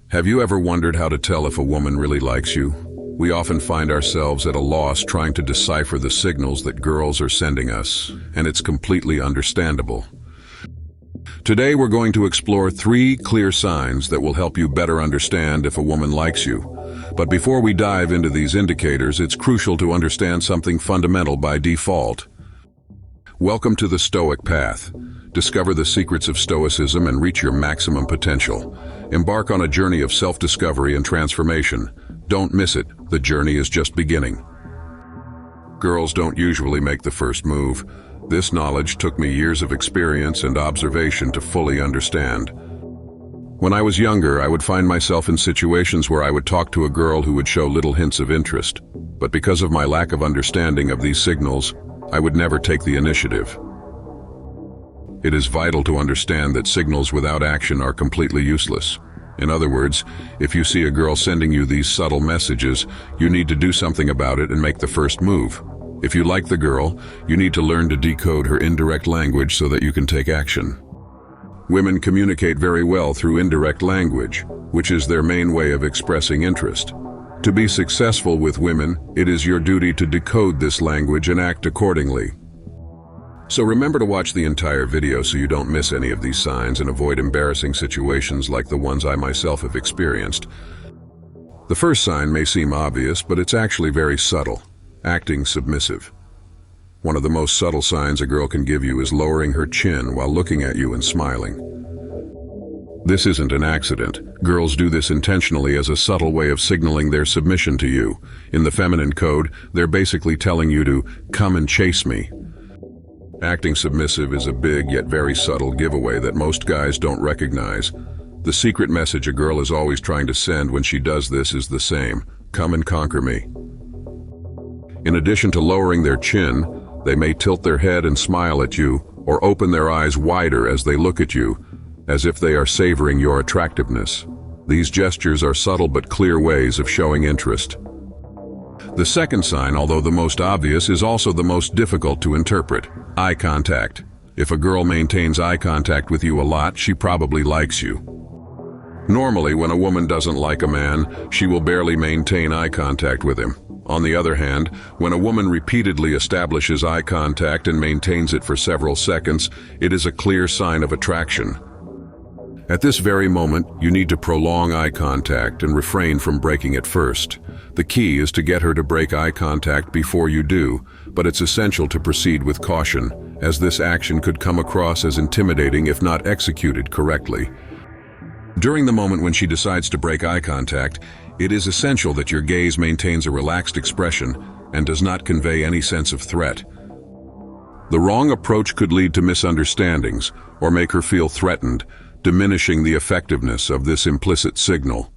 Have you ever wondered how to tell if a woman really likes you? We often find ourselves at a loss trying to decipher the signals that girls are sending us, and it's completely understandable. Today we're going to explore 3 clear signs that will help you better understand if a woman likes you. But before we dive into these indicators, it's crucial to understand something fundamental by default. Welcome to the Stoic path. Discover the secrets of Stoicism and reach your maximum potential. Embark on a journey of self-discovery and transformation. Don't miss it, the journey is just beginning. Girls don't usually make the first move. This knowledge took me years of experience and observation to fully understand. When I was younger, I would find myself in situations where I would talk to a girl who would show little hints of interest. But because of my lack of understanding of these signals, I would never take the initiative. It is vital to understand that signals without action are completely useless. In other words, if you see a girl sending you these subtle messages, you need to do something about it and make the first move. If you like the girl, you need to learn to decode her indirect language so that you can take action. Women communicate very well through indirect language, which is their main way of expressing interest. To be successful with women, it is your duty to decode this language and act accordingly. So remember to watch the entire video so you don't miss any of these signs and avoid embarrassing situations like the ones I myself have experienced. The first sign may seem obvious, but it's actually very subtle: acting submissive. One of the most subtle signs a girl can give you is lowering her chin while looking at you and smiling. This isn't an accident. Girls do this intentionally as a subtle way of signaling their submission to you. In the feminine code, they're basically telling you to come and chase me. Acting submissive is a big yet very subtle giveaway that most guys don't recognize. The secret message a girl is always trying to send when she does this is the same: come and conquer me. In addition to lowering their chin, they may tilt their head and smile at you, or open their eyes wider as they look at you, as if they are savoring your attractiveness. These gestures are subtle but clear ways of showing interest. The second sign, although the most obvious, is also the most difficult to interpret: eye contact. If a girl maintains eye contact with you a lot, she probably likes you. Normally, when a woman doesn't like a man, she will barely maintain eye contact with him. On the other hand, when a woman repeatedly establishes eye contact and maintains it for several seconds, it is a clear sign of attraction. At this very moment, you need to prolong eye contact and refrain from breaking it first. The key is to get her to break eye contact before you do, but it's essential to proceed with caution, as this action could come across as intimidating if not executed correctly. During the moment when she decides to break eye contact, it is essential that your gaze maintains a relaxed expression and does not convey any sense of threat. The wrong approach could lead to misunderstandings or make her feel threatened, diminishing the effectiveness of this implicit signal.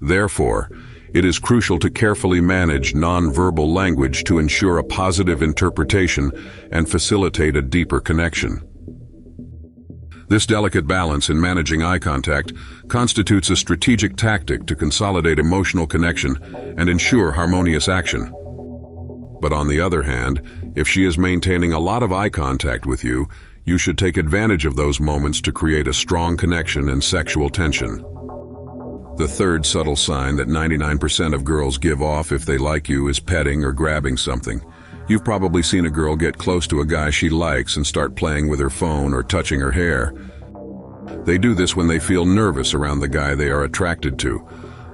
Therefore, it is crucial to carefully manage non-verbal language to ensure a positive interpretation and facilitate a deeper connection. This delicate balance in managing eye contact constitutes a strategic tactic to consolidate emotional connection and ensure harmonious action. But on the other hand, if she is maintaining a lot of eye contact with you, you should take advantage of those moments to create a strong connection and sexual tension. The third subtle sign that 99% of girls give off if they like you is petting or grabbing something. You've probably seen a girl get close to a guy she likes and start playing with her phone or touching her hair. They do this when they feel nervous around the guy they are attracted to.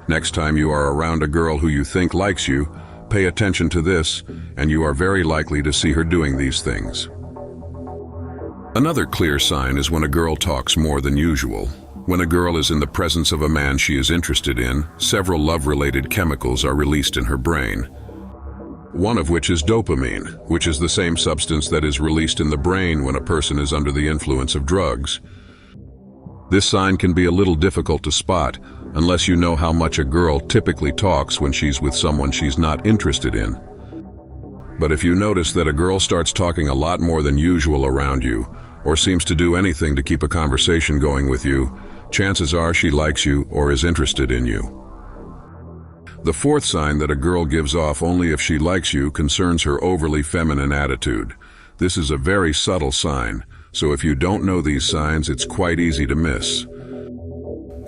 Next time you are around a girl who you think likes you, pay attention to this, and you are very likely to see her doing these things. Another clear sign is when a girl talks more than usual. When a girl is in the presence of a man she is interested in, several love-related chemicals are released in her brain. One of which is dopamine, which is the same substance that is released in the brain when a person is under the influence of drugs. This sign can be a little difficult to spot unless you know how much a girl typically talks when she's with someone she's not interested in. But if you notice that a girl starts talking a lot more than usual around you, or seems to do anything to keep a conversation going with you, chances are she likes you or is interested in you. The fourth sign that a girl gives off only if she likes you concerns her overly feminine attitude. This is a very subtle sign, so if you don't know these signs, it's quite easy to miss.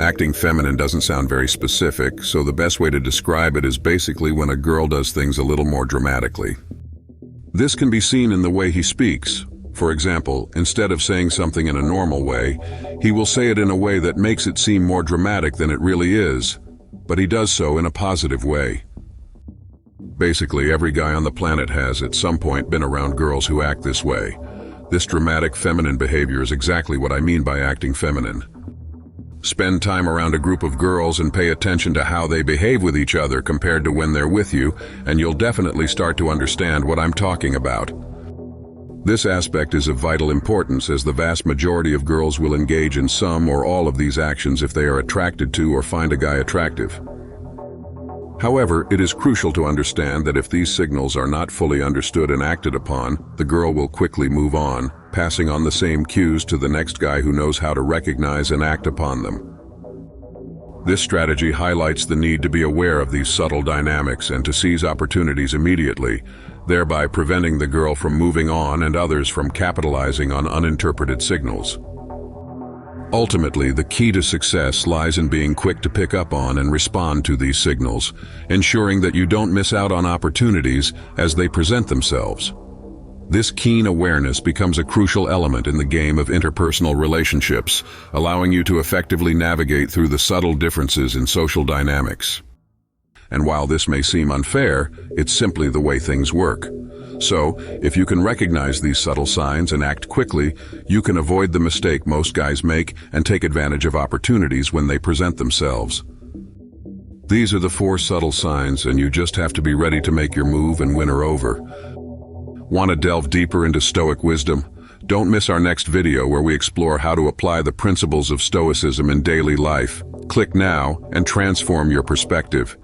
Acting feminine doesn't sound very specific, so the best way to describe it is basically when a girl does things a little more dramatically. This can be seen in the way he speaks. For example, instead of saying something in a normal way, he will say it in a way that makes it seem more dramatic than it really is, but he does so in a positive way. Basically, every guy on the planet has at some point been around girls who act this way. This dramatic feminine behavior is exactly what I mean by acting feminine. Spend time around a group of girls and pay attention to how they behave with each other compared to when they're with you, and you'll definitely start to understand what I'm talking about. This aspect is of vital importance, as the vast majority of girls will engage in some or all of these actions if they are attracted to or find a guy attractive. However, it is crucial to understand that if these signals are not fully understood and acted upon, the girl will quickly move on, passing on the same cues to the next guy who knows how to recognize and act upon them. This strategy highlights the need to be aware of these subtle dynamics and to seize opportunities immediately, thereby preventing the girl from moving on and others from capitalizing on uninterpreted signals. Ultimately, the key to success lies in being quick to pick up on and respond to these signals, ensuring that you don't miss out on opportunities as they present themselves. This keen awareness becomes a crucial element in the game of interpersonal relationships, allowing you to effectively navigate through the subtle differences in social dynamics. And while this may seem unfair, it's simply the way things work. So, if you can recognize these subtle signs and act quickly, you can avoid the mistake most guys make and take advantage of opportunities when they present themselves. These are the 4 subtle signs, and you just have to be ready to make your move and win her over. Want to delve deeper into Stoic wisdom? Don't miss our next video where we explore how to apply the principles of Stoicism in daily life. Click now and transform your perspective.